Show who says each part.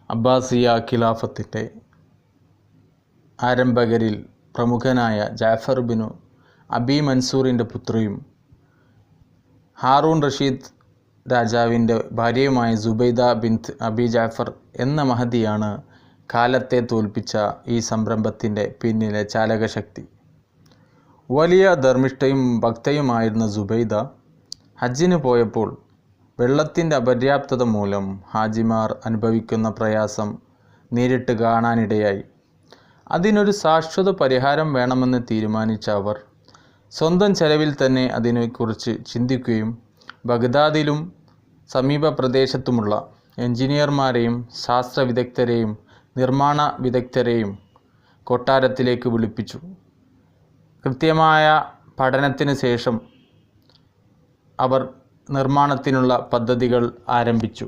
Speaker 1: അബ്ബാസിയ ഖിലാഫത്തിൻ്റെ ആരംഭകരിൽ പ്രമുഖനായ ജാഫർ ബിനു അബി മൻസൂറിൻ്റെ പുത്രിയും ഹാറൂൺ റഷീദ് രാജാവിൻ്റെ ഭാര്യയുമായ സുബൈദ ബിൻത്ത് അബി ജാഫർ എന്ന മഹദിയാണ് കാലത്തെ തോൽപ്പിച്ച ഈ സംരംഭത്തിൻ്റെ പിന്നിലെ ചാലകശക്തി. വലിയ ധർമ്മിഷ്ഠയും ഭക്തയുമായിരുന്ന സുബൈദ ഹജ്ജിന് പോയപ്പോൾ വെള്ളത്തിൻ്റെ അപര്യാപ്തത മൂലം ഹാജിമാർ അനുഭവിക്കുന്ന പ്രയാസം നേരിട്ട് കാണാനിടയായി. അതിനൊരു ശാശ്വത പരിഹാരം വേണമെന്ന് തീരുമാനിച്ച അവർ സ്വന്തം ചെലവിൽ തന്നെ അതിനെക്കുറിച്ച് ചിന്തിക്കുകയും ബഗ്ദാദിലും സമീപ പ്രദേശത്തുമുള്ള എഞ്ചിനീയർമാരെയും ശാസ്ത്ര വിദഗ്ധരെയും നിർമ്മാണ വിദഗ്ധരെയും കൊട്ടാരത്തിലേക്ക് വിളിപ്പിച്ചു. കൃത്യമായ പഠനത്തിന് ശേഷം അവർ നിർമ്മാണത്തിനുള്ള പദ്ധതികൾ ആരംഭിച്ചു.